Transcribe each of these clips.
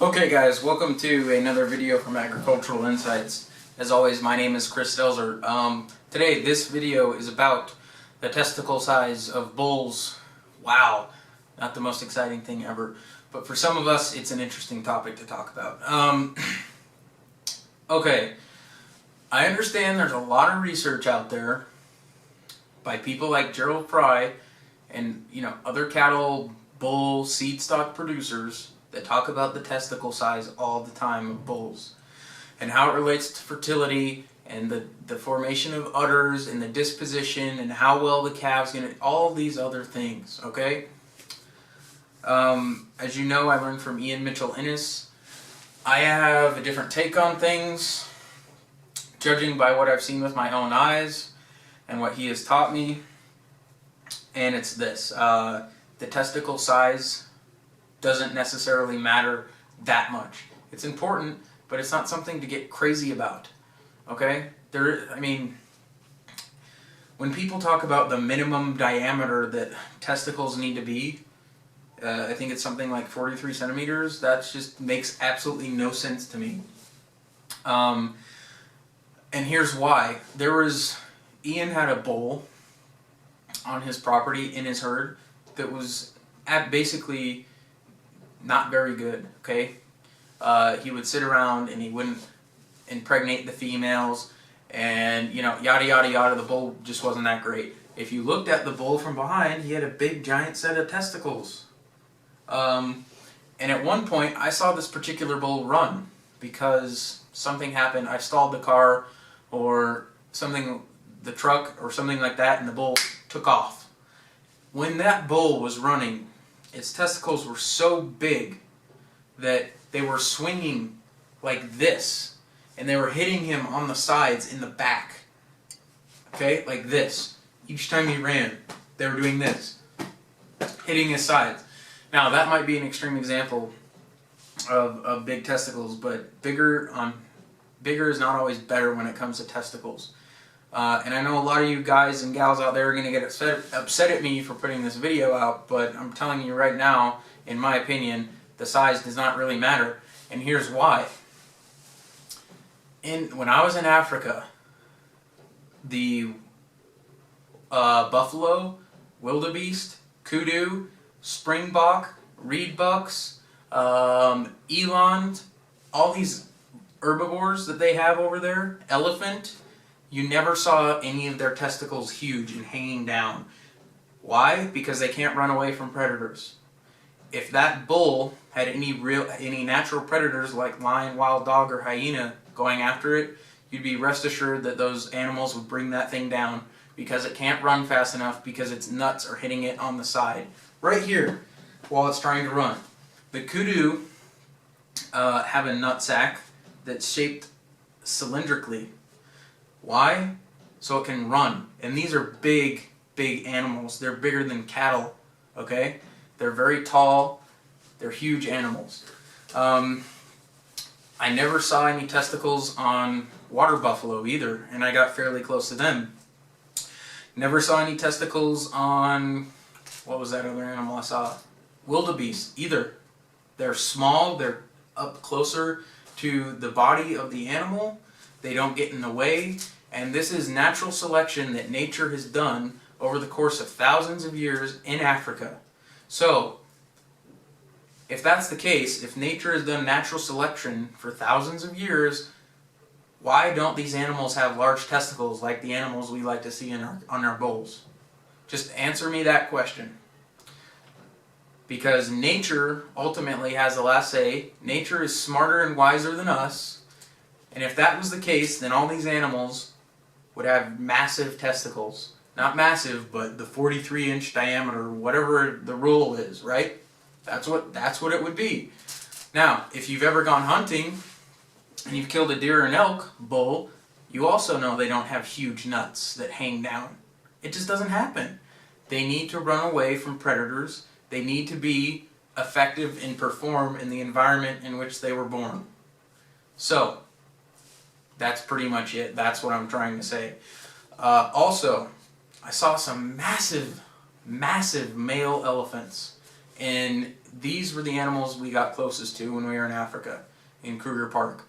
Okay guys, welcome to another video from Agricultural Insights. As always, my name is Chris Stelzer. Today, this video is about the testicle size of bulls. Wow, not the most exciting thing ever, but for some of us, it's an interesting topic to talk about. Okay, I understand there's a lot of research out there by people like Gerald Fry and other cattle, bull, seed stock producers that talk about the testicle size all the time of bulls and how it relates to fertility and the formation of udders and the disposition and how well the calves gonna, all these other things, okay? As you know, I learned from Ian Mitchell Innes. I have a different take on things, judging by what I've seen with my own eyes and what he has taught me, and it's this. The testicle size doesn't necessarily matter that much. It's important, but it's not something to get crazy about, okay? When people talk about the minimum diameter that testicles need to be, I think it's something like 43 centimeters. That just makes absolutely no sense to me. And here's why. Ian had a bull on his property in his herd that was basically not very good, okay? He would sit around and he wouldn't impregnate the females and, yada yada yada. The bull just wasn't that great. If you looked at the bull from behind, he had a big giant set of testicles. And at one point, I saw this particular bull run because something happened. I stalled the car or something, the truck or something like that, and the bull took off. When that bull was running, its testicles were so big that they were swinging like this, and they were hitting him on the sides in the back, okay, like this. Each time he ran, they were doing this, hitting his sides. Now that might be an extreme example of big testicles, but bigger is not always better when it comes to testicles. And I know a lot of you guys and gals out there are going to get upset at me for putting this video out, but I'm telling you right now, in my opinion, the size does not really matter. And here's why. When I was in Africa, the buffalo, wildebeest, kudu, springbok, reed bucks, eland, all these herbivores that they have over there, elephant, you never saw any of their testicles huge and hanging down. Why? Because they can't run away from predators. If that bull had any natural predators like lion, wild dog, or hyena going after it, you'd be rest assured that those animals would bring that thing down because it can't run fast enough because its nuts are hitting it on the side. Right here, while it's trying to run. The kudu have a nut sack that's shaped cylindrically. Why? So it can run. And these are big, big animals. They're bigger than cattle, okay? They're very tall. They're huge animals. I never saw any testicles on water buffalo either, and I got fairly close to them. Never saw any testicles on, what was that other animal I saw? Wildebeest either. They're small. They're up closer to the body of the animal. They don't get in the way, and this is natural selection that nature has done over the course of thousands of years in Africa. So, if that's the case, if nature has done natural selection for thousands of years, why don't these animals have large testicles like the animals we like to see on our bulls? Just answer me that question. Because nature ultimately has the last say. Nature is smarter and wiser than us. And if that was the case, then all these animals would have massive testicles. Not massive, but the 43-inch diameter, whatever the rule is, right? That's what it would be. Now, if you've ever gone hunting and you've killed a deer or an elk bull, you also know they don't have huge nuts that hang down. It just doesn't happen. They need to run away from predators. They need to be effective and perform in the environment in which they were born. So, that's pretty much it. That's what I'm trying to say. Also, I saw some massive, massive male elephants in These were the animals we got closest to when we were in Africa, in Kruger Park.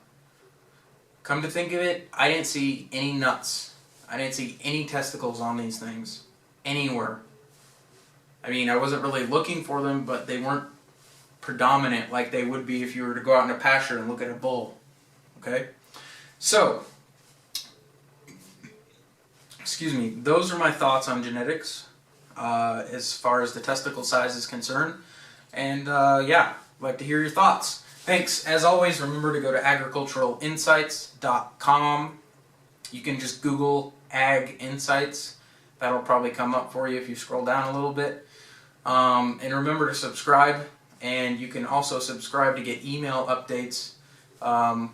Come to think of it, I didn't see any nuts. I didn't see any testicles on these things. Anywhere. I mean, I wasn't really looking for them, but they weren't predominant like they would be if you were to go out in a pasture and look at a bull. Okay? So, excuse me, those are my thoughts on genetics as far as the testicle size is concerned. And yeah, I'd like to hear your thoughts. Thanks. As always, remember to go to agriculturalinsights.com. You can just Google Ag Insights. That'll probably come up for you if you scroll down a little bit. And remember to subscribe. And you can also subscribe to get email updates to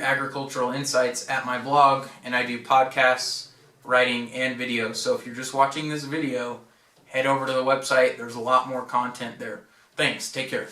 Agricultural Insights at my blog. And I do podcasts, writing, and videos. So if you're just watching this video, head over to the website. There's a lot more content there. Thanks. Take care.